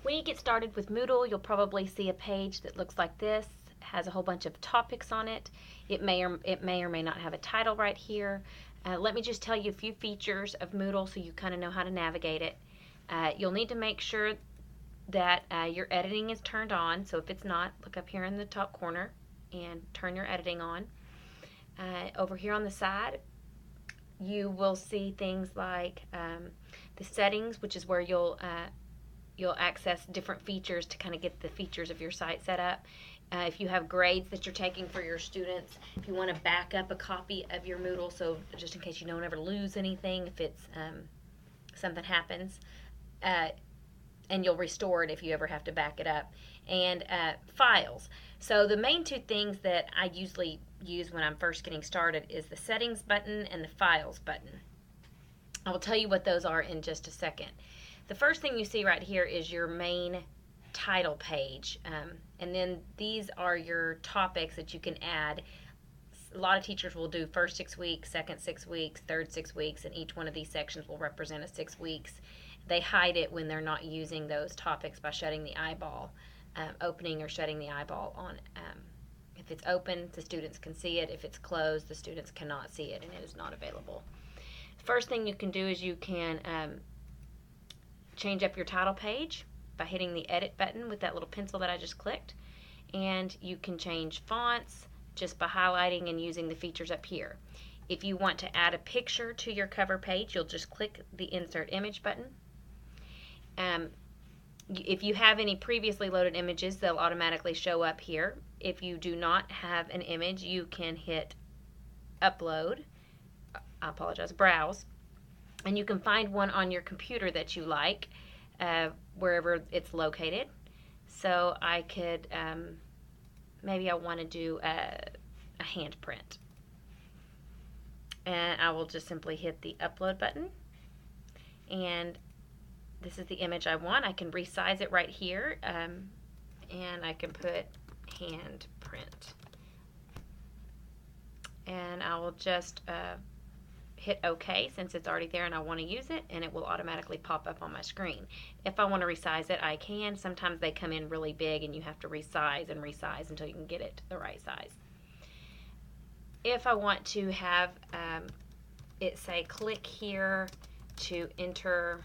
When you get started with Moodle, you'll probably see a page that looks like this. It has a whole bunch of topics on it. It may or may not have a title right here. Let me just tell you a few features of Moodle so you kind of know how to navigate it. You'll need to make sure that your editing is turned on. So if it's not, look up here in the top corner and turn your editing on. Over here on the side, you will see things like the settings, which is where you'll access different features to kind of get the features of your site set up. If you have grades that you're taking for your students, if you want to back up a copy of your Moodle, so just in case you don't ever lose anything, if it's something happens, and you'll restore it if you ever have to back it up, and files. So the main two things that I usually use when I'm first getting started is the settings button and the files button. I will tell you what those are in just a second. The first thing you see right here is your main title page, and then these are your topics that you can add. A lot of teachers will do first 6 weeks, second 6 weeks, third 6 weeks, and each one of these sections will represent a 6 weeks. They hide it when they're not using those topics by shutting the eyeball, opening or shutting the eyeball on. If it's open, the students can see it. If it's closed, the students cannot see it, and it is not available. First thing you can do is you can change up your title page by hitting the edit button with that little pencil that I just clicked, and you can change fonts just by highlighting and using the features up here. If you want to add a picture to your cover page, you'll just click the insert image button. If you have any previously loaded images, they'll automatically show up here. If you do not have an image, you can hit browse, and you can find one on your computer that you like, wherever it's located. So I could, maybe I want to do a handprint. And I will just simply hit the upload button, and this is the image I want. I can resize it right here, and I can put handprint, and I will just hit OK since it's already there and I want to use it, and it will automatically pop up on my screen. If I want to resize it, I can. Sometimes they come in really big and you have to resize and resize until you can get it the right size. If I want to have it say click here to enter,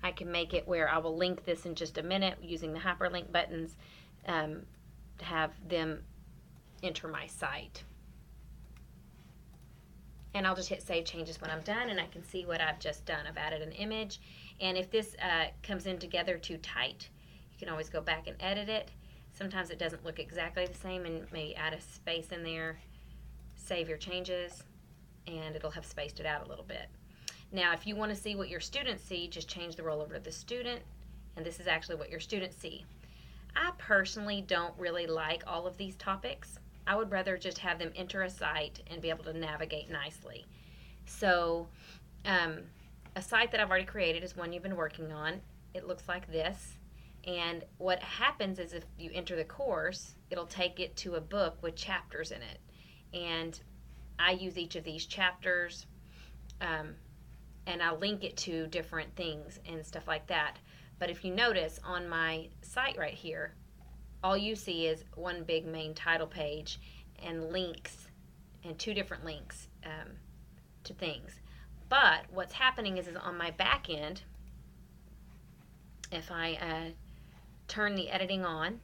I can make it where I will link this in just a minute using the hyperlink buttons to have them enter my site. And I'll just hit save changes when I'm done, and I can see what I've just done. I've added an image, and if this comes in together too tight, you can always go back and edit it. Sometimes it doesn't look exactly the same, and maybe add a space in there, save your changes, and it'll have spaced it out a little bit. Now, if you want to see what your students see, just change the role over to the student, and this is actually what your students see. I personally don't really like all of these topics. I would rather just have them enter a site and be able to navigate nicely. So, a site that I've already created is one you've been working on. It looks like this, and what happens is if you enter the course, it'll take it to a book with chapters in it, and I use each of these chapters, and I'll link it to different things and stuff like that. But if you notice on my site right here, all you see is one big main title page and links, and two different links to things. But what's happening is on my back end, if I turn the editing on,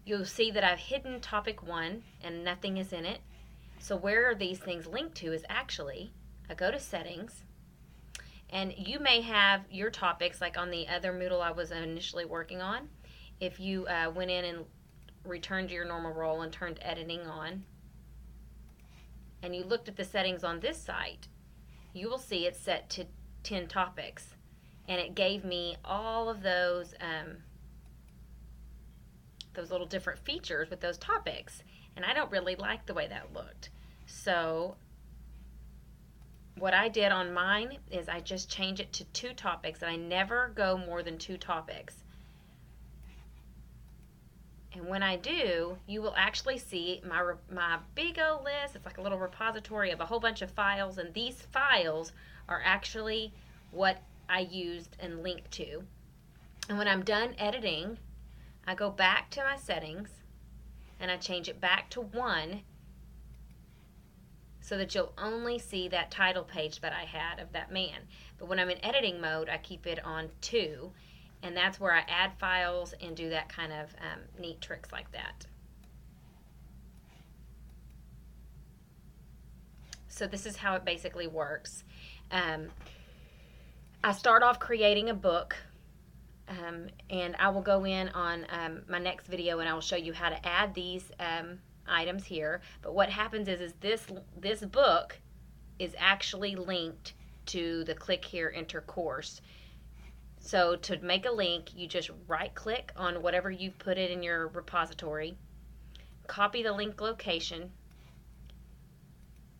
you'll see that I've hidden topic 1 and nothing is in it. So where are these things linked to is actually, I go to settings, and you may have your topics like on the other Moodle I was initially working on. If you went in and returned to your normal role and turned editing on, and you looked at the settings on this site, you will see it's set to 10 topics, and it gave me all of those little different features with those topics, and I don't really like the way that looked. So what I did on mine is I just change it to 2 topics, and I never go more than 2 topics. And when I do, you will actually see my big old list. It's like a little repository of a whole bunch of files, and these files are actually what I used and linked to. And when I'm done editing, I go back to my settings and I change it back to 1 so that you'll only see that title page that I had of that man. But when I'm in editing mode, I keep it on 2, and that's where I add files and do that kind of neat tricks like that. So this is how it basically works. I start off creating a book, and I will go in on my next video and I will show you how to add these items here. But what happens is this book is actually linked to the click here, enter course. So to make a link, you just right click on whatever you've put it in your repository, copy the link location,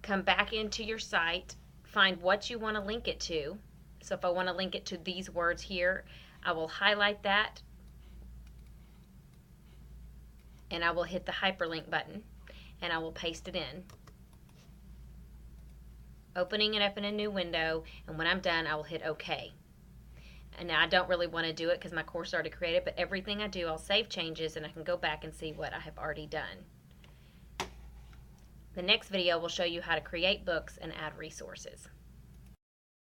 come back into your site, find what you want to link it to. So if I want to link it to these words here, I will highlight that and I will hit the hyperlink button and I will paste it in, opening it up in a new window, and when I'm done I will hit OK. And now I don't really want to do it because my course is already created, but everything I do I'll save changes and I can go back and see what I have already done. The next video will show you how to create books and add resources.